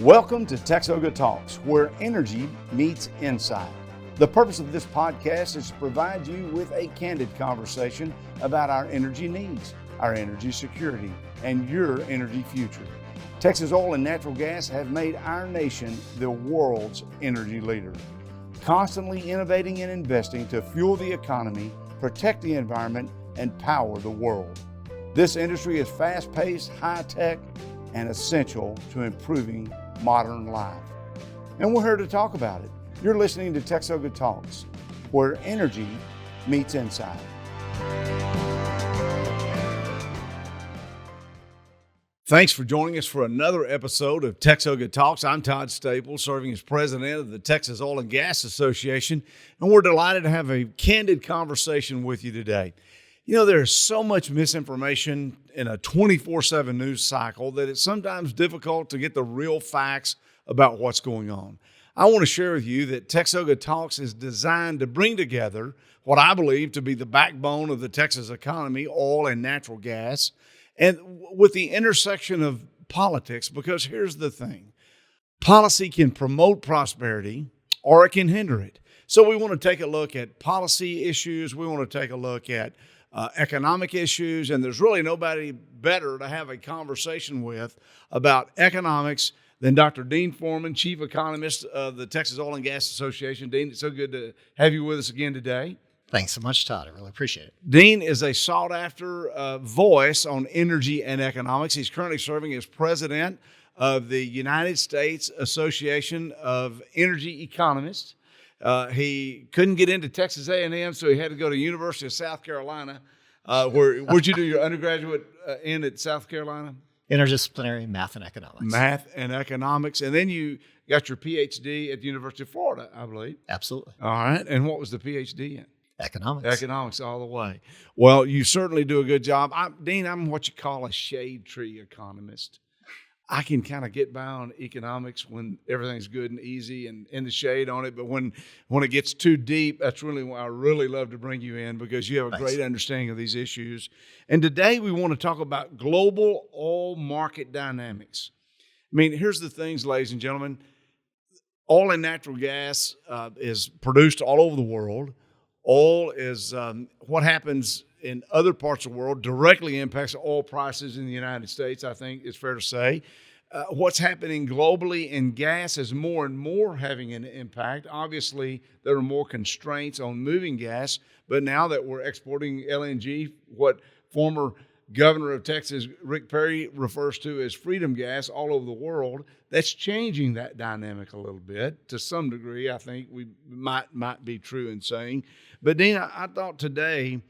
Welcome to TXOGA Talks, where energy meets insight. The purpose of this podcast is to provide you with a candid conversation about our energy needs, our energy security, and your energy future. Texas oil and natural gas have made our nation the world's energy leader, constantly innovating and investing to fuel the economy, protect the environment, and power the world. This industry is fast-paced, high-tech, and essential to improving modern life. And we're here to talk about it. You're listening to TXOGA Talks, where energy meets insight. Thanks for joining us for another episode of TXOGA Talks. I'm Todd Staples, serving as president of the Texas Oil and Gas Association, and we're delighted to have a candid conversation with you today. You know, there's so much misinformation in a 24/7 news cycle that it's sometimes difficult to get the real facts about what's going on. I want to share with you that TXOGA Talks is designed to bring together what I believe to be the backbone of the Texas economy, oil and natural gas, and with the intersection of politics, because here's the thing. Policy can promote prosperity or it can hinder it. So we want to take a look at policy issues. We want to take a look at economic issues, and there's really nobody better to have a conversation with about economics than Dr. Dean Foreman, Chief Economist of the Texas Oil and Gas Association. Dean, it's so good to have you with us again today. Thanks so much, Todd. I really appreciate it. Dean is a sought-after voice on energy and economics. He's currently serving as president of the United States Association of Energy Economists. He couldn't get into Texas A&M, so he had to go to University of South Carolina. Where'd you do your undergraduate in at South Carolina? Interdisciplinary math and economics. Math and economics. And then you got your Ph.D. at the University of Florida, I believe. Absolutely. All right. And what was the Ph.D. in? Economics. Economics all the way. Well, you certainly do a good job. Dean, I'm what you call a shade tree economist. I can kind of get by on economics when everything's good and easy and in the shade on it. But when it gets too deep, that's really why I really love to bring you in, because you have a great understanding of these issues. And today we want to talk about global oil market dynamics. I mean, here's the things, ladies and gentlemen. Oil and natural gas is produced all over the world. Oil is what happens in other parts of the world directly impacts oil prices in the United States, I think it's fair to say. What's happening globally in gas is more and more having an impact. Obviously, there are more constraints on moving gas, but now that we're exporting LNG, what former Governor of Texas, Rick Perry, refers to as freedom gas all over the world, that's changing that dynamic a little bit. To some degree, I think we might be true in saying. But Dean, I thought today,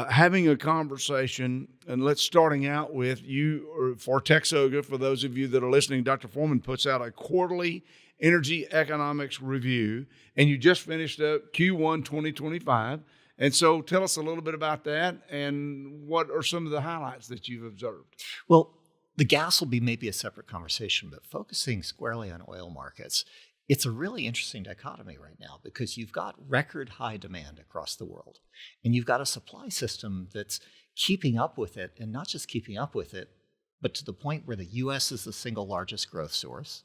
having a conversation, and starting out with you, or for TXOGA, for those of you that are listening, Dr. Foreman puts out a quarterly energy economics review, and you just finished up Q1 2025. And so tell us a little bit about that, and what are some of the highlights that you've observed? Well, the gas will be maybe a separate conversation, but focusing squarely on oil markets, it's a really interesting dichotomy right now, because you've got record high demand across the world, and you've got a supply system that's keeping up with it, and not just keeping up with it, but to the point where the U.S. is the single largest growth source,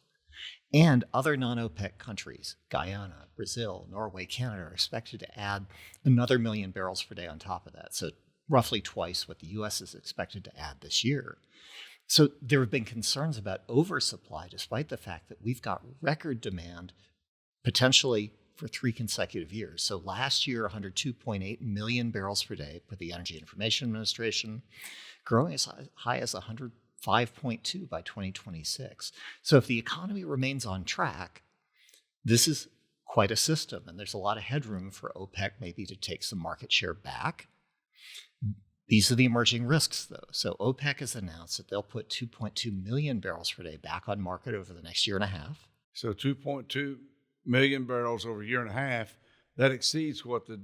and other non-OPEC countries, Guyana, Brazil, Norway, Canada, are expected to add another 1 million barrels per day on top of that, so roughly twice what the U.S. is expected to add this year. So there have been concerns about oversupply, despite the fact that we've got record demand potentially for 3 consecutive years. So last year, 102.8 million barrels per day for the Energy Information Administration, growing as high as 105.2 by 2026. So if the economy remains on track, this is quite a system, and there's a lot of headroom for OPEC maybe to take some market share back. These are the emerging risks, though. So OPEC has announced that they'll put 2.2 million barrels per day back on market over the next year and a half. So 2.2 million barrels over a year and a half, that exceeds what the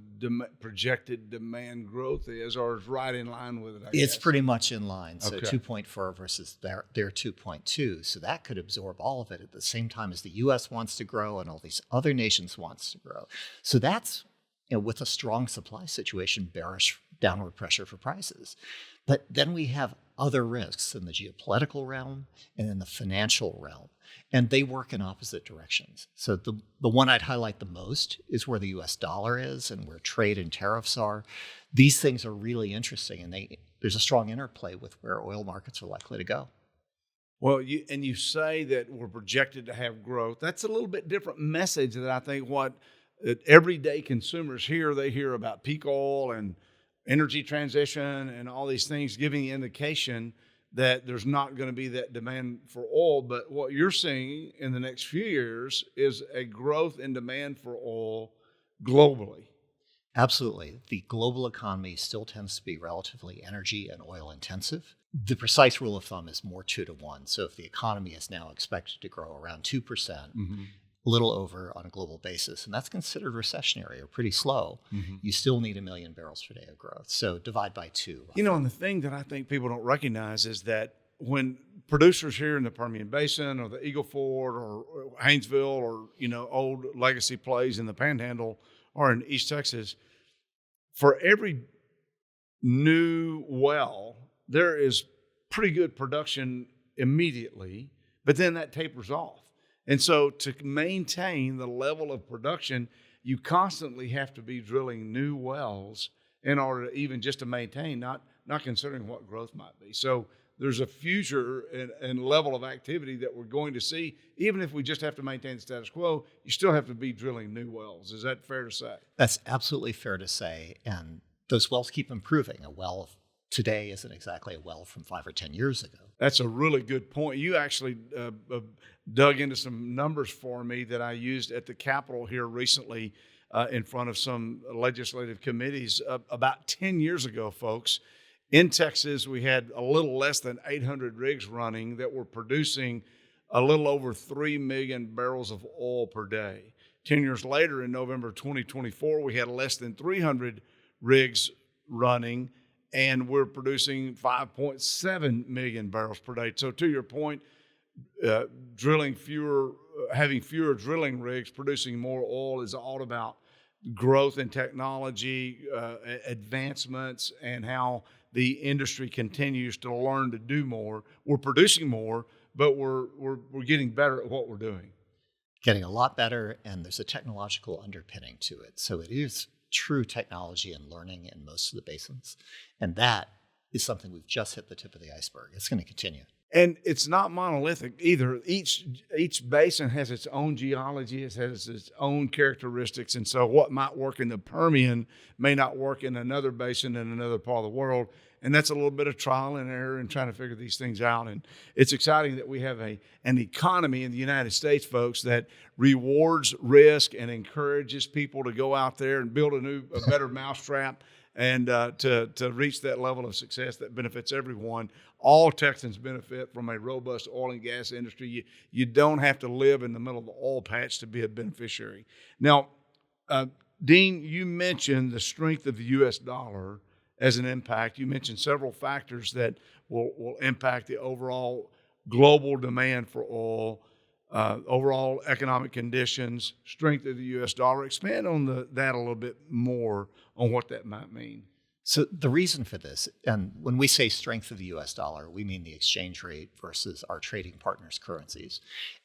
projected demand growth is, or is right in line with it, I guess. It's pretty much in line. So Okay. 2.4 versus their 2.2. So that could absorb all of it at the same time as the U.S. wants to grow and all these other nations wants to grow. So that's, with a strong supply situation, bearish downward pressure for prices. But then we have other risks in the geopolitical realm and in the financial realm, and they work in opposite directions. So the one I'd highlight the most is where the US dollar is and where trade and tariffs are. These things are really interesting, and there's a strong interplay with where oil markets are likely to go. Well, you say that we're projected to have growth. That's a little bit different message that I think what everyday consumers hear. They hear about peak oil and energy transition and all these things, giving the indication that there's not going to be that demand for oil. But what you're seeing in the next few years is a growth in demand for oil globally. Absolutely. The global economy still tends to be relatively energy and oil intensive. The precise rule of thumb is more 2 to 1. So if the economy is now expected to grow around 2%, a little over on a global basis, and that's considered recessionary or pretty slow, you still need 1 million barrels per day of growth. So divide by 2. You know, and the thing that I think people don't recognize is that when producers here in the Permian Basin or the Eagle Ford or Haynesville or, old legacy plays in the Panhandle or in East Texas, for every new well, there is pretty good production immediately, but then that tapers off. And so to maintain the level of production, you constantly have to be drilling new wells in order to even just to maintain, not considering what growth might be. So there's a future and level of activity that we're going to see. Even if we just have to maintain the status quo, you still have to be drilling new wells. Is that fair to say? That's absolutely fair to say. And those wells keep improving. A well today isn't exactly a well from 5 or 10 years ago. That's a really good point. You actually dug into some numbers for me that I used at the Capitol here recently in front of some legislative committees. About 10 years ago, folks, in Texas, we had a little less than 800 rigs running that were producing a little over 3 million barrels of oil per day. 10 years later, in November 2024, we had less than 300 rigs running, and we're producing 5.7 million barrels per day. So to your point, having fewer drilling rigs, producing more oil is all about growth in technology, advancements, and how the industry continues to learn to do more. We're producing more, but we're getting better at what we're doing. Getting a lot better, and there's a technological underpinning to it. So it is true technology and learning in most of the basins. And that is something we've just hit the tip of the iceberg. It's going to continue. And it's not monolithic either. Each basin has its own geology, it has its own characteristics. And so what might work in the Permian may not work in another basin in another part of the world. And that's a little bit of trial and error and trying to figure these things out. And it's exciting that we have an economy in the United States, folks, that rewards risk and encourages people to go out there and build a better mousetrap and to reach that level of success that benefits everyone. All Texans benefit from a robust oil and gas industry. You don't have to live in the middle of the oil patch to be a beneficiary. Now, Dean, you mentioned the strength of the U.S. dollar as an impact. You mentioned several factors that will impact the overall global demand for oil, overall economic conditions, strength of the U.S. dollar. Expand on that a little bit more on what that might mean. So the reason for this, and when we say strength of the U.S. dollar, we mean the exchange rate versus our trading partners' currencies.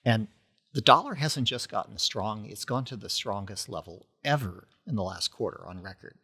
And the dollar hasn't just gotten strong, it's gone to the strongest level ever in the last quarter on record.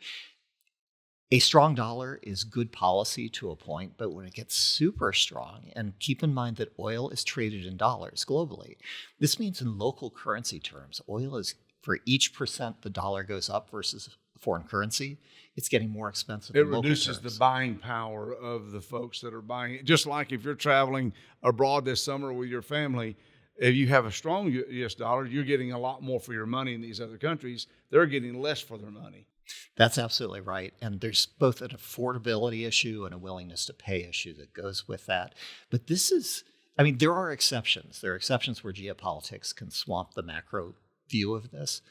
A strong dollar is good policy to a point, but when it gets super strong, and keep in mind that oil is traded in dollars globally, this means in local currency terms, oil is, for each percent the dollar goes up versus foreign currency, it's getting more expensive. It reduces the buying power of the folks that are buying it. Just like if you're traveling abroad this summer with your family, if you have a strong U.S. dollar, you're getting a lot more for your money in these other countries. They're getting less for their money. That's absolutely right. And there's both an affordability issue and a willingness to pay issue that goes with that. But this is, there are exceptions. There are exceptions where geopolitics can swamp the macro view of this.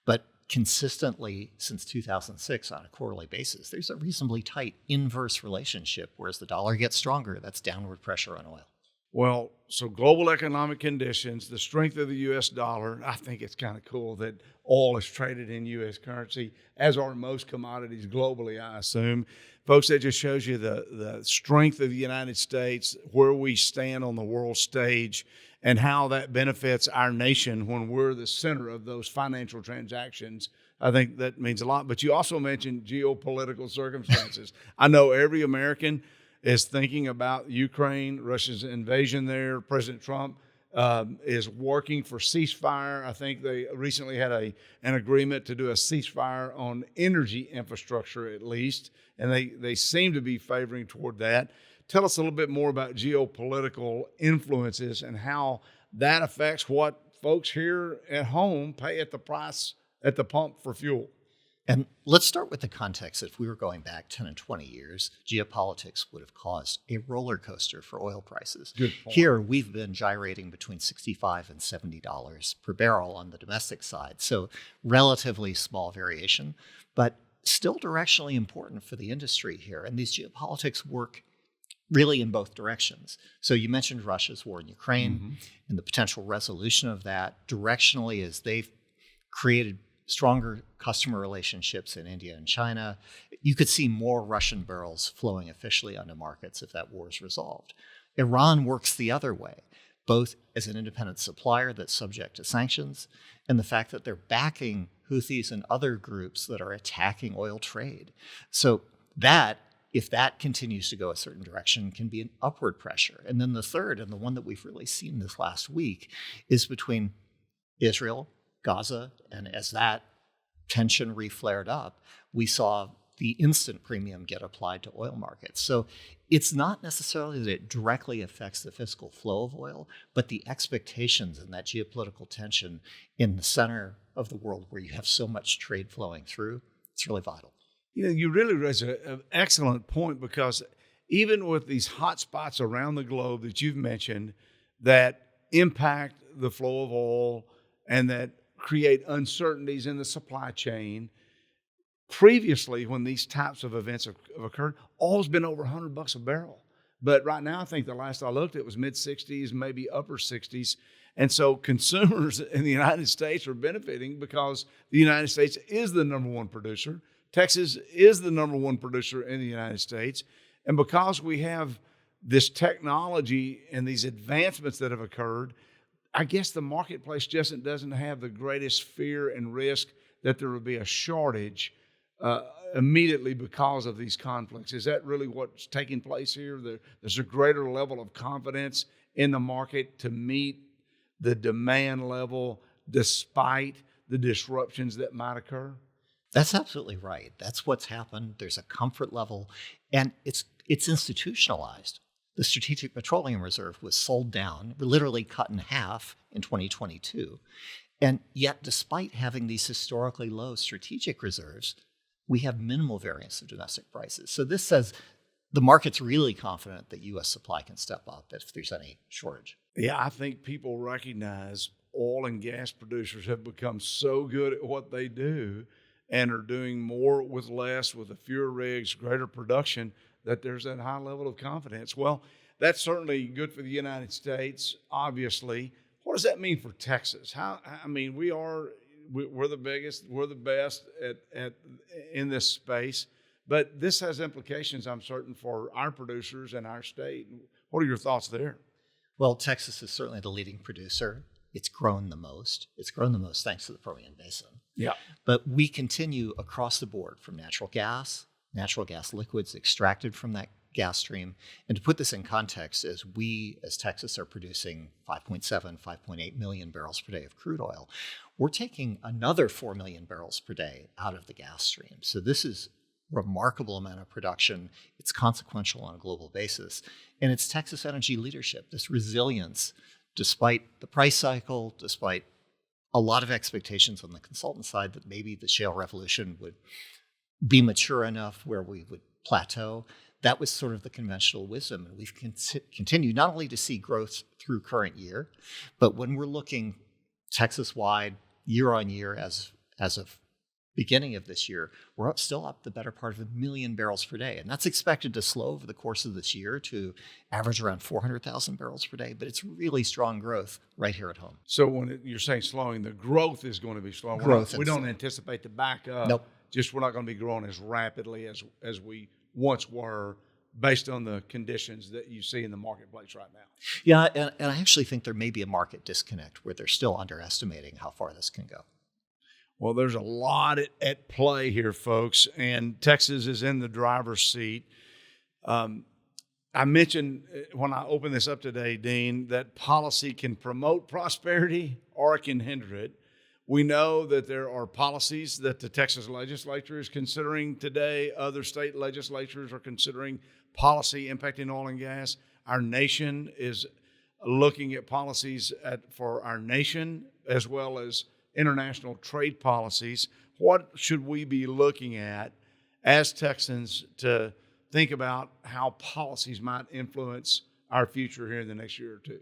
But consistently since 2006 on a quarterly basis, there's a reasonably tight inverse relationship. Whereas the dollar gets stronger, that's downward pressure on oil. Well, so global economic conditions, the strength of the U.S. dollar, I think it's kind of cool that oil is traded in U.S. currency, as are most commodities globally, I assume. Folks, that just shows you the strength of the United States, where we stand on the world stage, and how that benefits our nation when we're the center of those financial transactions. I think that means a lot. But you also mentioned geopolitical circumstances. I know every American is thinking about Ukraine, Russia's invasion there. President Trump is working for ceasefire. I think they recently had an agreement to do a ceasefire on energy infrastructure at least, and they seem to be favoring toward that. Tell us a little bit more about geopolitical influences and how that affects what folks here at home pay at the price at the pump for fuel. And let's start with the context. If we were going back 10 and 20 years, geopolitics would have caused a roller coaster for oil prices. Good point. Here, we've been gyrating between $65 and $70 per barrel on the domestic side. So relatively small variation, but still directionally important for the industry here. And these geopolitics work really in both directions. So you mentioned Russia's war in Ukraine and the potential resolution of that directionally as they've created stronger customer relationships in India and China. You could see more Russian barrels flowing officially onto markets if that war is resolved. Iran works the other way, both as an independent supplier that's subject to sanctions and the fact that they're backing Houthis and other groups that are attacking oil trade. So that, if that continues to go a certain direction, can be an upward pressure. And then the third, and the one that we've really seen this last week, is between Israel, Gaza, and as that tension reflared up, we saw the instant premium get applied to oil markets. So it's not necessarily that it directly affects the physical flow of oil, but the expectations and that geopolitical tension in the center of the world where you have so much trade flowing through, it's really vital. You know, you really raise an excellent point, because even with these hot spots around the globe that you've mentioned that impact the flow of oil and that create uncertainties in the supply chain, previously when these types of events have occurred, oil's been over $100 a barrel. But right now, I think the last I looked, it was mid-60s, maybe upper 60s. And so consumers in the United States are benefiting because the United States is the number one producer. Texas is the number one producer in the United States. And because we have this technology and these advancements that have occurred, I guess the marketplace just doesn't have the greatest fear and risk that there will be a shortage immediately because of these conflicts. Is that really what's taking place here? There's a greater level of confidence in the market to meet the demand level despite the disruptions that might occur? That's absolutely right. That's what's happened. There's a comfort level, and it's institutionalized. The Strategic Petroleum Reserve was sold down, literally cut in half in 2022. And yet, despite having these historically low strategic reserves, we have minimal variance of domestic prices. So this says the market's really confident that U.S. supply can step up if there's any shortage. Yeah, I think people recognize oil and gas producers have become so good at what they do and are doing more with less, with the fewer rigs, greater production, that there's that high level of confidence. Well, that's certainly good for the United States, obviously. What does that mean for Texas? We're the biggest, we're the best in this space, but this has implications, I'm certain, for our producers and our state. What are your thoughts there? Well, Texas is certainly the leading producer. It's grown the most. It's grown the most thanks to the Permian Basin. Yeah. But we continue across the board from natural gas liquids extracted from that gas stream. And to put this in context, as Texas are producing 5.8 million barrels per day of crude oil, we're taking another 4 million barrels per day out of the gas stream. So this is a remarkable amount of production. It's consequential on a global basis. And it's Texas energy leadership, this resilience, despite the price cycle, despite a lot of expectations on the consultant side that maybe the shale revolution would be mature enough where we would plateau. That was sort of the conventional wisdom. And we've continued not only to see growth through current year, but when we're looking Texas-wide, year on year as of beginning of this year, we're still up the better part of 1 million barrels per day. And that's expected to slow over the course of this year to average around 400,000 barrels per day. But it's really strong growth right here at home. So when you're saying slowing, the growth is going to be slowing. We don't anticipate to back up. Nope. Just we're not going to be growing as rapidly as we once were based on the conditions that you see in the marketplace right now. Yeah, and I actually think there may be a market disconnect where they're still underestimating how far this can go. Well, there's a lot at play here, folks, and Texas is in the driver's seat. I mentioned when I opened this up today, Dean, that policy can promote prosperity or it can hinder it. We know that there are policies that the Texas legislature is considering today. Other state legislatures are considering policy impacting oil and gas. Our nation is looking at policies for our nation as well as international trade policies. What should we be looking at as Texans to think about how policies might influence our future here in the next year or two?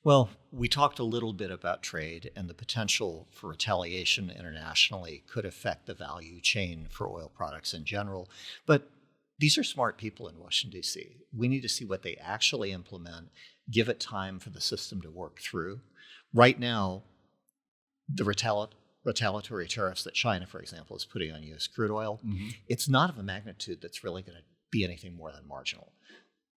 Well, we talked a little bit about trade, and the potential for retaliation internationally could affect the value chain for oil products in general. But these are smart people in Washington, D.C. We need to see what they actually implement, give it time for the system to work through. Right now, the retaliatory tariffs that China, for example, is putting on U.S. crude oil, it's not of a magnitude that's really going to be anything more than marginal.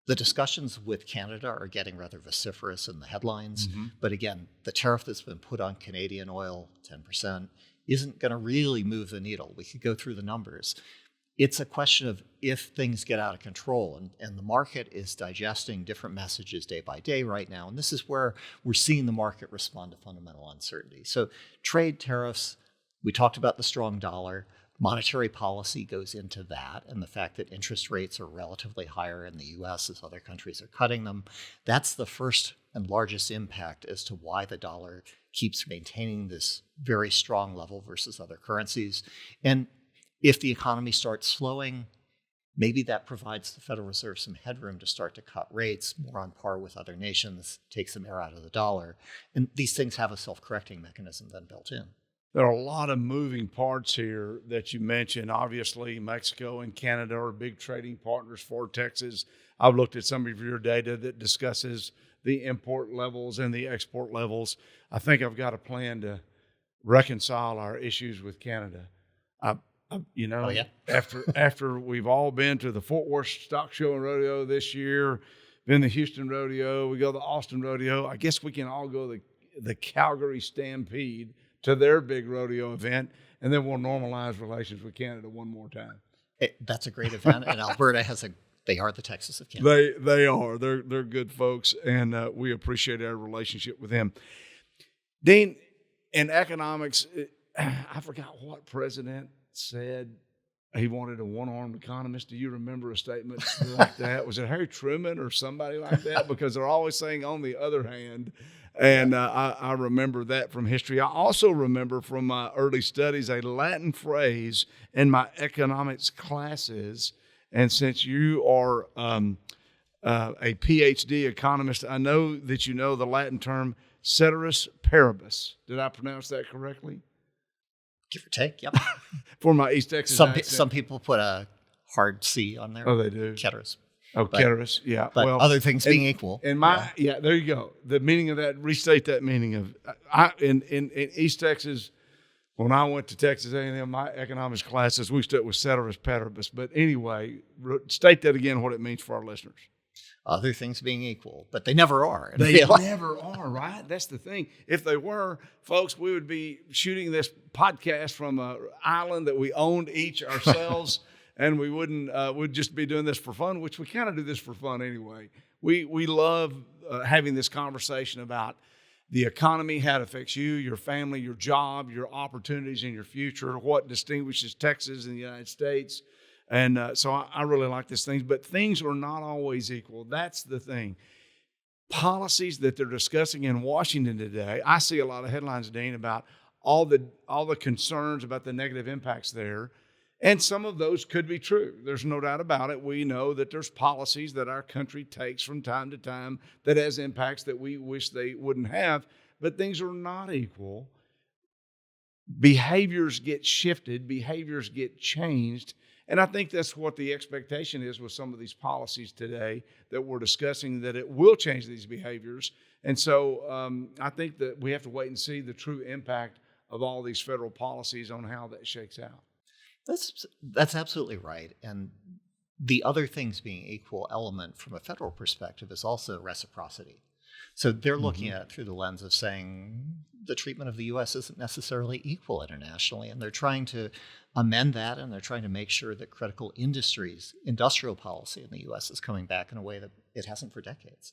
The discussions with Canada are getting rather vociferous in the headlines. But again, the tariff that's been put on Canadian oil, 10%, isn't going to really move the needle. We could go through the numbers. It's a question of if things get out of control, and the market is digesting different messages day by day right now. And this is where we're seeing the market respond to fundamental uncertainty. So trade tariffs, we talked about the strong dollar. Monetary policy goes into that, and the fact that interest rates are relatively higher in the U.S. as other countries are cutting them. That's the first and largest impact as to why the dollar keeps maintaining this very strong level versus other currencies. And if the economy starts slowing, maybe that provides the Federal Reserve some headroom to start to cut rates more on par with other nations, take some air out of the dollar. And these things have a self-correcting mechanism then built in. There are a lot of moving parts here that you mentioned. Obviously, Mexico and Canada are big trading partners for Texas. I've looked at some of your data that discusses the import levels and the export levels. I think I've got a plan to reconcile our issues with Canada. After we've all been to the Fort Worth Stock Show and Rodeo this year, been the Houston Rodeo, we go to the Austin Rodeo, I guess we can all go to the Calgary Stampede to their big rodeo event, and then we'll normalize relations with Canada one more time. That's a great event, and Alberta they are the Texas of Canada. They are. They're good folks, and we appreciate our relationship with them. Dean, in economics, I forgot what president said he wanted a one-armed economist. Do you remember a statement like that? Was it Harry Truman or somebody like that? Because they're always saying on the other hand. And I remember that from history. I also remember from my early studies a Latin phrase in my economics classes. And since you are a Ph.D. economist, I know that you know the Latin term ceteris paribus. Did I pronounce that correctly? Give or take, yep. For my East Texas Some people put a hard C on there. Oh, they do? Ceteris. Oh, ceteris, yeah. But other things being equal. And there you go. The meaning of that, restate that meaning of, in East Texas, when I went to Texas A&M, my economics classes, we stuck with ceteris paribus. But anyway, state that again, what it means for our listeners. Other things being equal, but they never are. They never are, right? That's the thing. If they were, folks, we would be shooting this podcast from an island that we owned each ourselves, and we we'd just be doing this for fun, which we kind of do this for fun anyway. We love having this conversation about the economy, how it affects you, your family, your job, your opportunities in your future, what distinguishes Texas and the United States. And so I really like this thing, but things are not always equal. That's the thing. Policies that they're discussing in Washington today, I see a lot of headlines, Dean, about all the concerns about the negative impacts there. And some of those could be true. There's no doubt about it. We know that there's policies that our country takes from time to time that has impacts that we wish they wouldn't have, but things are not equal. behaviors get shifted, behaviors get changed. And I think that's what the expectation is with some of these policies today that we're discussing, that it will change these behaviors. And so I think that we have to wait and see the true impact of all these federal policies on how that shakes out. That's absolutely right. And the other things being equal element from a federal perspective is also reciprocity. So they're looking at it through the lens of saying the treatment of the U.S. isn't necessarily equal internationally, and they're trying to amend that, and they're trying to make sure that critical industries, industrial policy in the U.S. is coming back in a way that it hasn't for decades.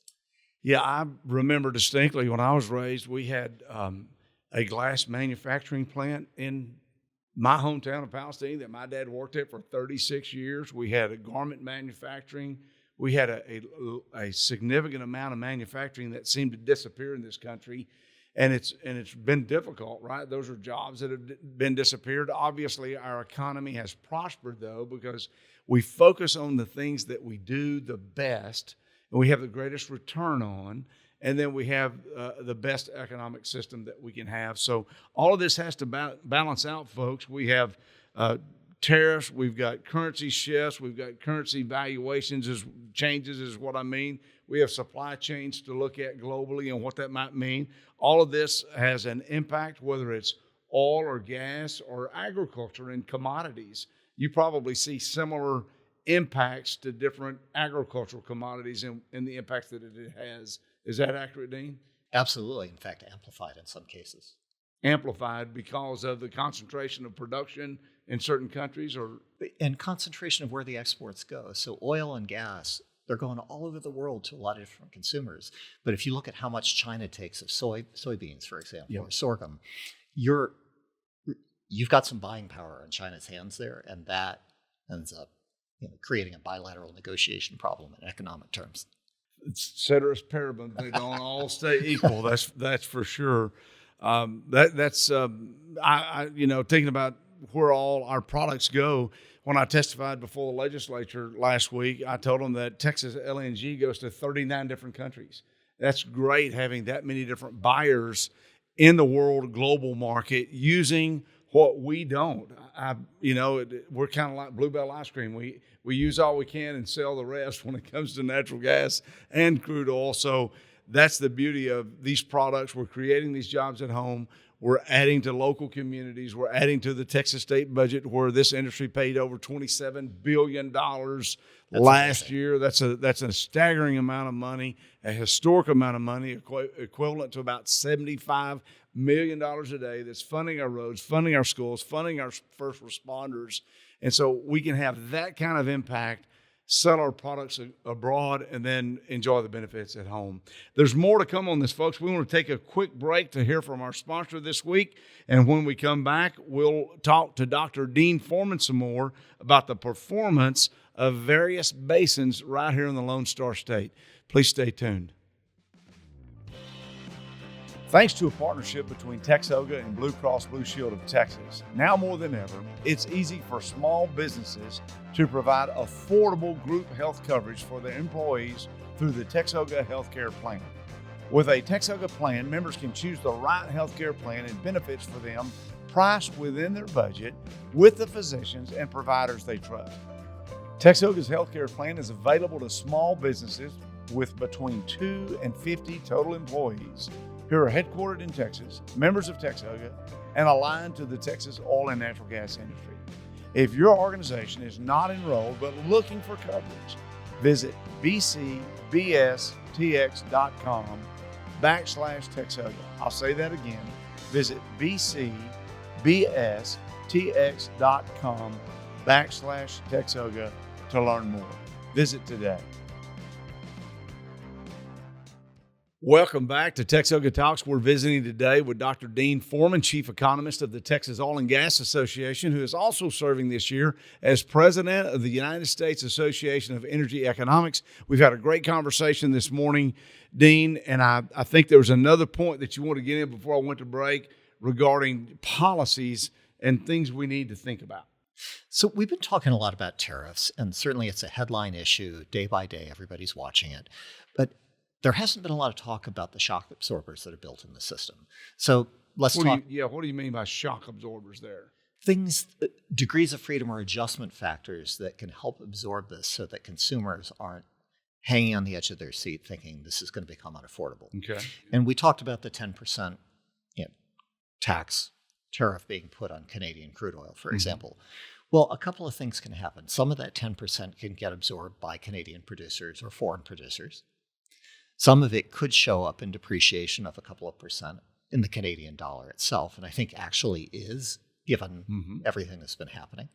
Yeah, I remember distinctly when I was raised, we had a glass manufacturing plant in my hometown of Palestine that my dad worked at for 36 years. We had a garment manufacturing. We had a significant amount of manufacturing that seemed to disappear in this country, and it's been difficult, right? Those are jobs that have been disappeared. Obviously, our economy has prospered, though, because we focus on the things that we do the best and we have the greatest return on, and then we have the best economic system that we can have. So all of this has to balance out, folks. We have tariffs, we've got currency shifts, we've got currency valuations changes is what I mean. We have supply chains to look at globally and what that might mean. All of this has an impact, whether it's oil or gas or agriculture and commodities. You probably see similar impacts to different agricultural commodities and the impacts that it has. Is that accurate, Dean? Absolutely. In fact, amplified in some cases. Amplified because of the concentration of production in certain countries, and concentration of where the exports go. So oil and gas, they're going all over the world to a lot of different consumers. But if you look at how much China takes of soybeans, for example, or sorghum, you've got some buying power in China's hands there, and that ends up creating a bilateral negotiation problem in economic terms. Ceteris paribus, they don't all stay equal. That's for sure. That's thinking about where all our products go. When I testified before the legislature last week, I told them that Texas LNG goes to 39 different countries. That's great having that many different buyers in the world global market using what we don't. We're kind of like Bluebell ice cream. We use all we can and sell the rest when it comes to natural gas and crude oil. So that's the beauty of these products. We're creating these jobs at home. We're adding to local communities. We're adding to the Texas state budget, where this industry paid over $27 billion last year. That's a staggering amount of money, a historic amount of money, equivalent to about $75 million a day, that's funding our roads, funding our schools, funding our first responders. And so we can have that kind of impact, sell our products abroad, and then enjoy the benefits at home. There's more to come on this, folks. We want to take a quick break to hear from our sponsor this week. And when we come back, we'll talk to Dr. Dean Foreman some more about the performance of various basins right here in the Lone Star State. Please stay tuned. Thanks to a partnership between TXOGA and Blue Cross Blue Shield of Texas, now more than ever, it's easy for small businesses to provide affordable group health coverage for their employees through the TXOGA Healthcare Plan. With a TXOGA plan, members can choose the right healthcare plan and benefits for them, priced within their budget, with the physicians and providers they trust. TXOGA's healthcare plan is available to small businesses with between 2 and 50 total employees who are headquartered in Texas, members of TXOGA, and aligned to the Texas oil and natural gas industry. If your organization is not enrolled but looking for coverage, visit bcbstx.com/TXOGA. I'll say that again. Visit bcbstx.com/TXOGA to learn more. Visit today. Welcome back to TXOGA Talks. We're visiting today with Dr. Dean Foreman, Chief Economist of the Texas Oil and Gas Association, who is also serving this year as President of the United States Association of Energy Economics. We've had a great conversation this morning, Dean, and I think there was another point that you want to get in before I went to break regarding policies and things we need to think about. So we've been talking a lot about tariffs, and certainly it's a headline issue. Day by day, everybody's watching it. But there hasn't been a lot of talk about the shock absorbers that are built in the system. So let's talk what do you mean by shock absorbers there? things, degrees of freedom or adjustment factors that can help absorb this so that consumers aren't hanging on the edge of their seat thinking this is going to become unaffordable. Okay. And we talked about the 10% tax tariff being put on Canadian crude oil, for example. Well, a couple of things can happen. Some of that 10% can get absorbed by Canadian producers or foreign producers. Some of it could show up in depreciation of a couple of percent in the Canadian dollar itself, and I think actually is, given everything that's been happening.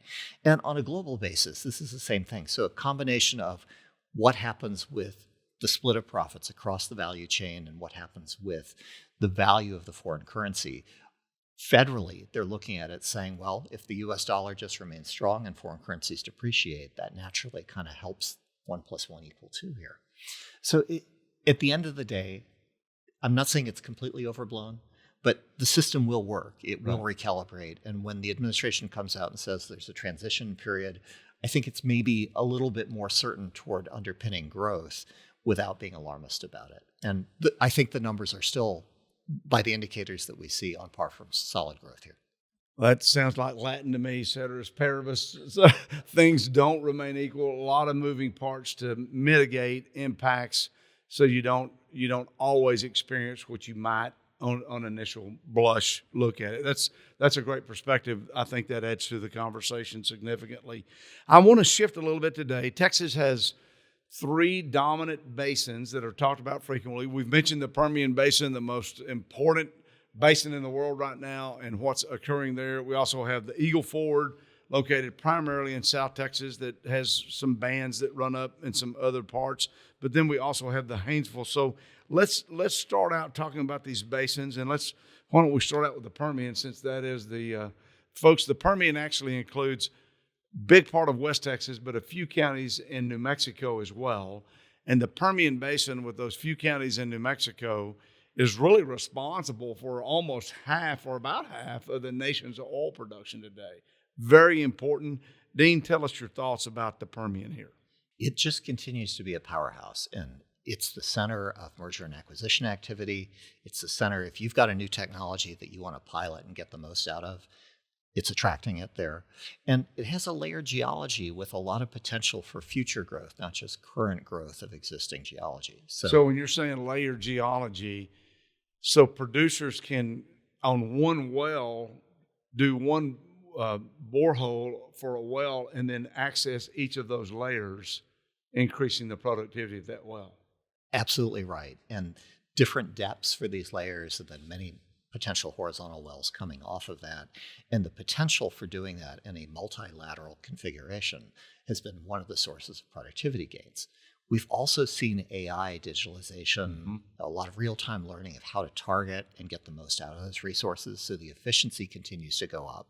And on a global basis, this is the same thing. So a combination of what happens with the split of profits across the value chain and what happens with the value of the foreign currency. Federally, they're looking at it saying, well, if the US dollar just remains strong and foreign currencies depreciate, that naturally kind of helps 1 + 1 = 2 here. So at the end of the day, I'm not saying it's completely overblown, but the system will work. It will recalibrate. And when the administration comes out and says there's a transition period, I think it's maybe a little bit more certain toward underpinning growth without being alarmist about it. And I think the numbers are still, by the indicators that we see, on par for solid growth here. Well, that sounds like Latin to me, ceteris paribus. Things don't remain equal. A lot of moving parts to mitigate impacts, so you don't always experience what you might on initial blush look at it. That's a great perspective. I think that adds to the conversation significantly. I want to shift a little bit today. Texas has 3 dominant basins that are talked about frequently. We've mentioned the Permian Basin, the most important basin in the world right now, and what's occurring there. We also have the Eagle Ford, located primarily in South Texas, that has some bands that run up in some other parts. But then we also have the Haynesville. So let's start out talking about these basins, and why don't we start out with the Permian, since that is the folks. The Permian actually includes big part of West Texas, but a few counties in New Mexico as well. And the Permian Basin, with those few counties in New Mexico, is really responsible for almost half, or about half, of the nation's oil production today. Very important. Dean, tell us your thoughts about the Permian here. It just continues to be a powerhouse, and it's the center of merger and acquisition activity. It's the center, if you've got a new technology that you want to pilot and get the most out of, it's attracting it there. And it has a layered geology with a lot of potential for future growth, not just current growth of existing geology. So when you're saying layered geology, so producers can, on one well, do one borehole for a well and then access each of those layers, increasing the productivity of that well. Absolutely right. And different depths for these layers, and then many potential horizontal wells coming off of that. And the potential for doing that in a multilateral configuration has been one of the sources of productivity gains. We've also seen AI, digitalization, a lot of real-time learning of how to target and get the most out of those resources, so the efficiency continues to go up.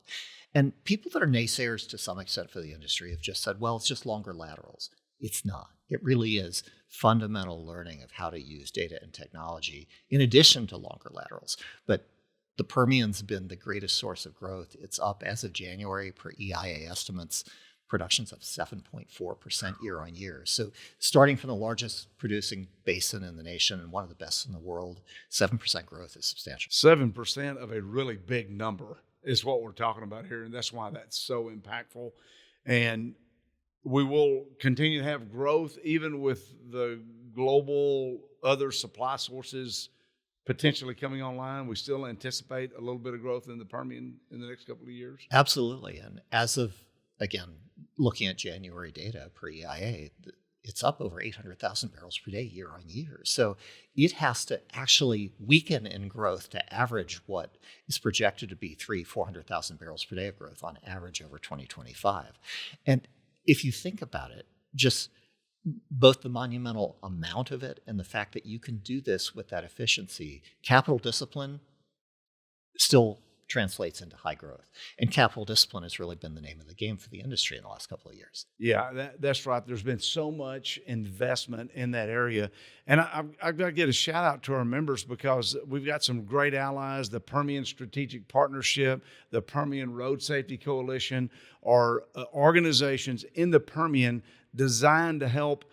And people that are naysayers to some extent for the industry have just said, well, it's just longer laterals. It's not. It really is fundamental learning of how to use data and technology in addition to longer laterals. But the Permian's been the greatest source of growth. It's up, as of January, per EIA estimates, production's up 7.4% year on year. So starting from the largest producing basin in the nation and one of the best in the world, 7% growth is substantial. 7% of a really big number is what we're talking about here, and that's why that's so impactful. And we will continue to have growth even with the global other supply sources potentially coming online. We still anticipate a little bit of growth in the Permian in the next couple of years. Absolutely. And as of, again, looking at January data per EIA, it's up over 800,000 barrels per day year on year. So it has to actually weaken in growth to average what is projected to be 400,000 barrels per day of growth on average over 2025. And if you think about it, just both the monumental amount of it and the fact that you can do this with that efficiency, capital discipline still translates into high growth. And capital discipline has really been the name of the game for the industry in the last couple of years. Yeah, that's right. There's been so much investment in that area. And I've got to get a shout out to our members, because we've got some great allies. The Permian Strategic Partnership, the Permian Road Safety Coalition are organizations in the Permian designed to help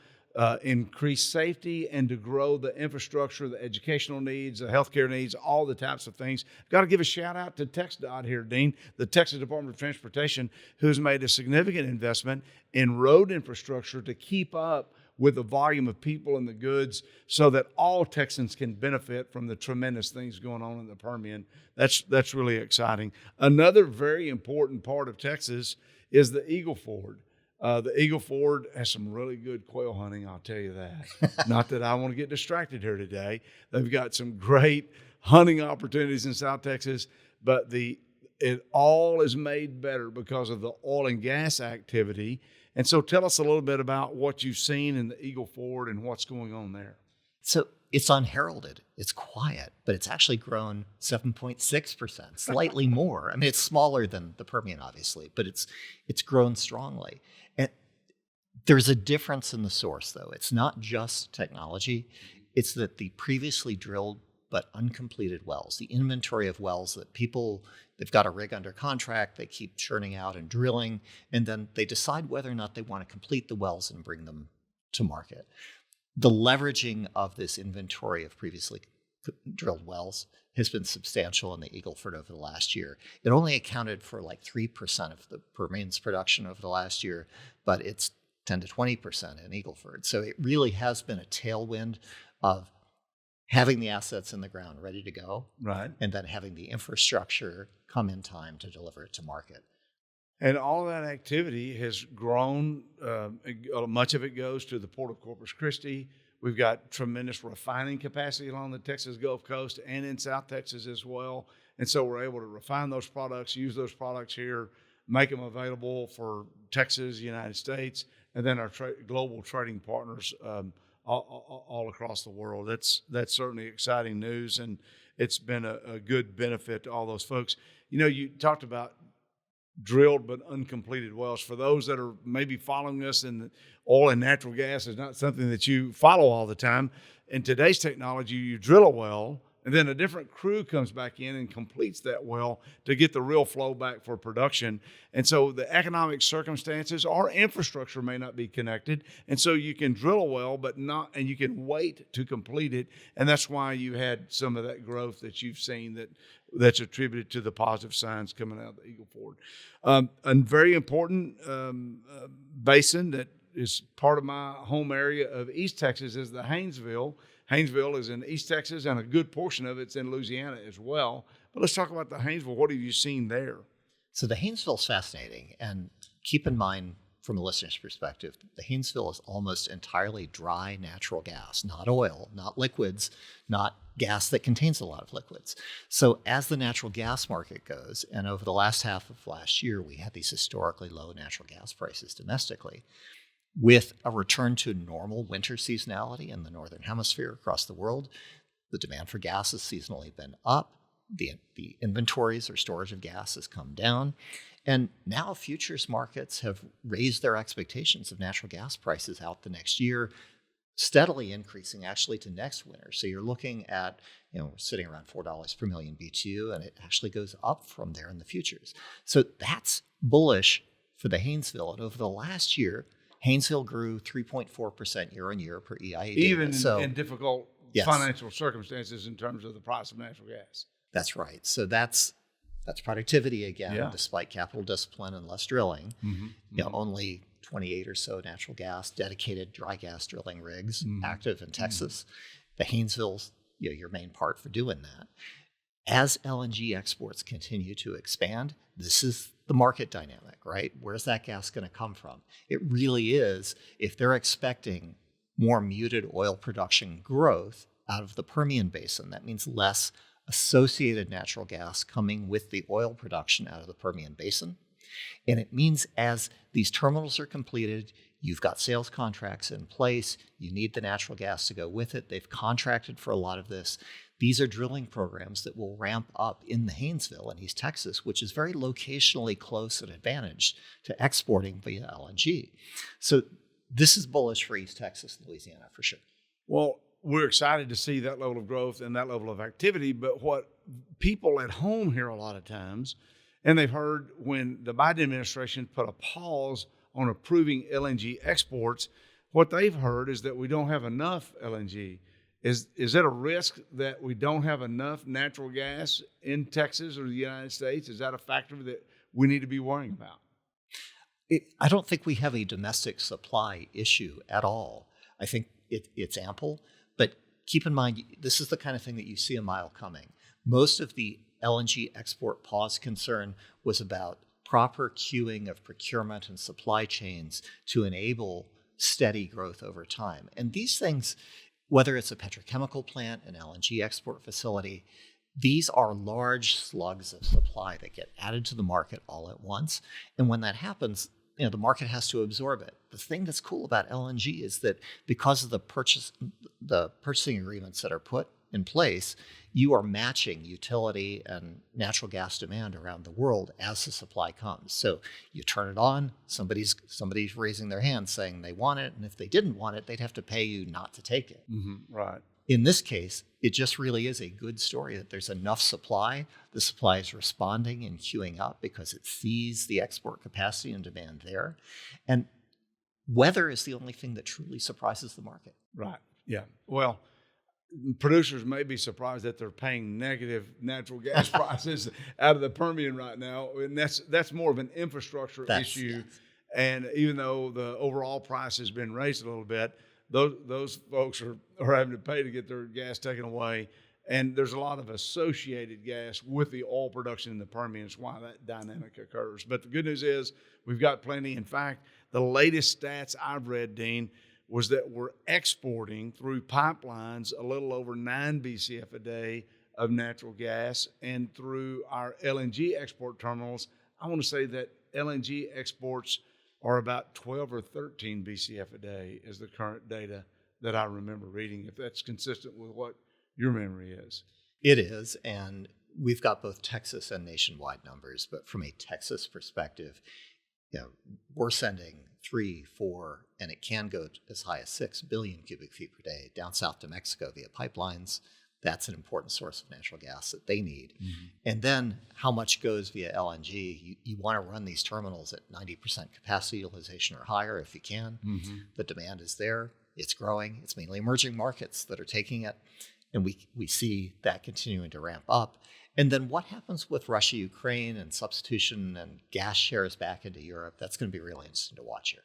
increase safety and to grow the infrastructure, the educational needs, the healthcare needs, all the types of things. Got to give a shout out to TxDOT here, Dean, the Texas Department of Transportation, who's made a significant investment in road infrastructure to keep up with the volume of people and the goods so that all Texans can benefit from the tremendous things going on in the Permian. That's really exciting. Another very important part of Texas is the Eagle Ford. The Eagle Ford has some really good quail hunting, I'll tell you that. Not that I want to get distracted here today. They've got some great hunting opportunities in South Texas, but it all is made better because of the oil and gas activity. And so tell us a little bit about what you've seen in the Eagle Ford and what's going on there. So it's unheralded. It's quiet, but it's actually grown 7.6%, slightly more. I mean, it's smaller than the Permian, obviously, but it's grown strongly. And there's a difference in the source, though. It's not just technology. It's that the previously drilled but uncompleted wells, the inventory of wells that they've got a rig under contract, they keep churning out and drilling, and then they decide whether or not they want to complete the wells and bring them to market. The leveraging of this inventory of previously drilled wells has been substantial in the Eagle Ford over the last year. It only accounted for like 3% of the Permian's production over the last year, but it's 10 to 20% in Eagle Ford. So it really has been a tailwind of having the assets in the ground ready to go, right, and then having the infrastructure come in time to deliver it to market. And all of that activity has grown. Much of it goes to the Port of Corpus Christi. We've got tremendous refining capacity along the Texas Gulf Coast and in South Texas as well. And so we're able to refine those products, use those products here, make them available for Texas, United States, and then our global trading partners all across the world. That's certainly exciting news, and it's been a good benefit to all those folks. You know, you talked about drilled but uncompleted wells. For those that are maybe following us, and oil and natural gas is not something that you follow all the time. In today's technology, you drill a well, and then a different crew comes back in and completes that well to get the real flow back for production. And so the economic circumstances or infrastructure may not be connected. And so you can drill a well, and you can wait to complete it. And that's why you had some of that growth that you've seen that's attributed to the positive signs coming out of the Eagle Ford. A very important basin that is part of my home area of East Texas is the Haynesville. Haynesville is in East Texas, and a good portion of it's in Louisiana as well. But let's talk about the Haynesville. What have you seen there? So the Haynesville is fascinating. And keep in mind, from a listener's perspective, the Haynesville is almost entirely dry natural gas, not oil, not liquids, not gas that contains a lot of liquids. So as the natural gas market goes, and over the last half of last year, we had these historically low natural gas prices domestically, with a return to normal winter seasonality in the Northern Hemisphere across the world, the demand for gas has seasonally been up. The inventories or storage of gas has come down. And now futures markets have raised their expectations of natural gas prices out the next year, steadily increasing actually to next winter. So you're looking at, we're sitting around $4 per million BTU, and it actually goes up from there in the futures. So that's bullish for the Haynesville. And over the last year, Haynesville grew 3.4% year on year per EIA data. Even in difficult financial circumstances in terms of the price of natural gas. That's right. So that's productivity again, despite capital discipline and less drilling. Mm-hmm. Only 28 or so natural gas, dedicated dry gas drilling rigs active in Texas. The Haynesville's your main part for doing that. As LNG exports continue to expand, this is the market dynamic, right? Where's that gas going to come from? It really is, if they're expecting more muted oil production growth out of the Permian Basin, that means less associated natural gas coming with the oil production out of the Permian Basin. And it means as these terminals are completed, you've got sales contracts in place, you need the natural gas to go with it. They've contracted for a lot of this. These are drilling programs that will ramp up in the Haynesville in East Texas, which is very locationally close and advantaged to exporting via LNG. So this is bullish for East Texas and Louisiana for sure. Well, we're excited to see that level of growth and that level of activity. But what people at home hear a lot of times, and they've heard when the Biden administration put a pause on approving LNG exports, what they've heard is that we don't have enough LNG. Is that a risk that we don't have enough natural gas in Texas or the United States? Is that a factor that we need to be worrying about? I don't think we have a domestic supply issue at all. I think it's ample, but keep in mind, this is the kind of thing that you see a mile coming. Most of the LNG export pause concern was about proper queuing of procurement and supply chains to enable steady growth over time. And these things, whether it's a petrochemical plant, an LNG export facility, these are large slugs of supply that get added to the market all at once. And when that happens, the market has to absorb it. The thing that's cool about LNG is that because of the purchasing agreements that are put in place, you are matching utility and natural gas demand around the world as the supply comes. So you turn it on, somebody's raising their hand saying they want it, and if they didn't want it, they'd have to pay you not to take it. Mm-hmm. Right. In this case, it just really is a good story that there's enough supply. The supply is responding and queuing up because it sees the export capacity and demand there. And weather is the only thing that truly surprises the market. Right. Yeah. Well, producers may be surprised that they're paying negative natural gas prices out of the Permian right now. And that's more of an infrastructure issue. Yes. And even though the overall price has been raised a little bit, those folks are having to pay to get their gas taken away. And there's a lot of associated gas with the oil production in the Permian. That's why that dynamic occurs. But the good news is we've got plenty. In fact, the latest stats I've read, Dean, was that we're exporting through pipelines a little over 9 BCF a day of natural gas. And through our LNG export terminals, I want to say that LNG exports are about 12 or 13 BCF a day is the current data that I remember reading, if that's consistent with what your memory is. It is, and we've got both Texas and nationwide numbers, but from a Texas perspective, we're sending 3, 4, and it can go as high as 6 billion cubic feet per day down south to Mexico via pipelines. That's an important source of natural gas that they need. Mm-hmm. And then how much goes via LNG? You want to run these terminals at 90% capacity utilization or higher if you can. Mm-hmm. The demand is there. It's growing. It's mainly emerging markets that are taking it. And we see that continuing to ramp up. And then what happens with Russia, Ukraine, and substitution and gas shares back into Europe? That's going to be really interesting to watch here.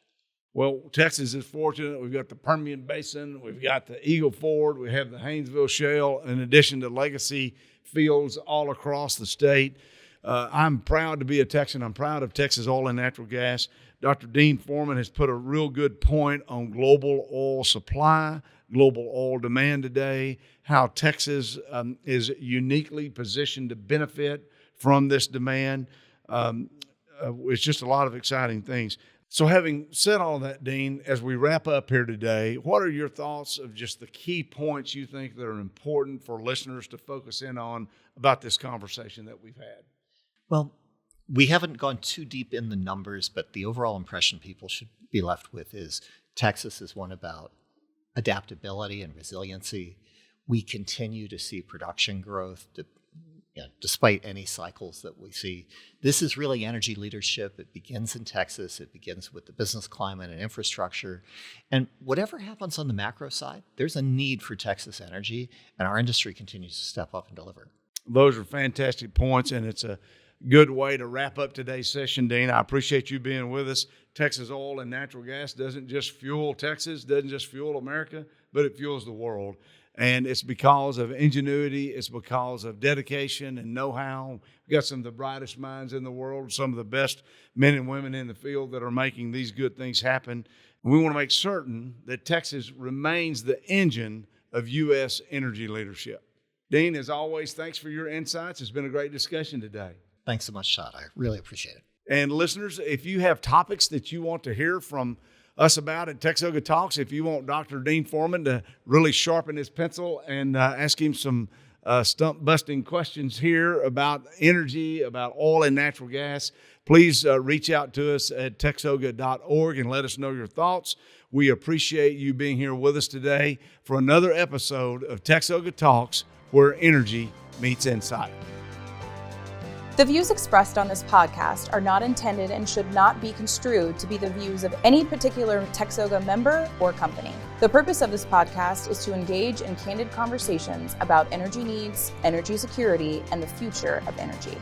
Well, Texas is fortunate. We've got the Permian Basin. We've got the Eagle Ford. We have the Haynesville Shale, in addition to legacy fields all across the state. I'm proud to be a Texan. I'm proud of Texas oil and natural gas. Dr. Dean Foreman has put a real good point on global oil supply, global oil demand today, how Texas is uniquely positioned to benefit from this demand. It's just a lot of exciting things. So having said all that, Dean, as we wrap up here today, what are your thoughts of just the key points you think that are important for listeners to focus in on about this conversation that we've had? Well, we haven't gone too deep in the numbers, but the overall impression people should be left with is Texas is one about adaptability and resiliency. We continue to see production growth despite any cycles that we see. This is really energy leadership. It begins in Texas. It begins with the business climate and infrastructure. And whatever happens on the macro side, there's a need for Texas energy, and our industry continues to step up and deliver. Those are fantastic points, and it's a good way to wrap up today's session, Dean. I appreciate you being with us. Texas oil and natural gas doesn't just fuel Texas, doesn't just fuel America, but it fuels the world. And it's because of ingenuity. It's because of dedication and know-how. We've got some of the brightest minds in the world, some of the best men and women in the field that are making these good things happen. And we want to make certain that Texas remains the engine of U.S. energy leadership. Dean, as always, thanks for your insights. It's been a great discussion today. Thanks so much, Todd. I really appreciate it. And listeners, if you have topics that you want to hear from us about at TXOGA Talks, if you want Dr. Dean Foreman to really sharpen his pencil and ask him some stump-busting questions here about energy, about oil and natural gas, please reach out to us at TXOGA.org and let us know your thoughts. We appreciate you being here with us today for another episode of TXOGA Talks, where energy meets insight. The views expressed on this podcast are not intended and should not be construed to be the views of any particular TXOGA member or company. The purpose of this podcast is to engage in candid conversations about energy needs, energy security, and the future of energy.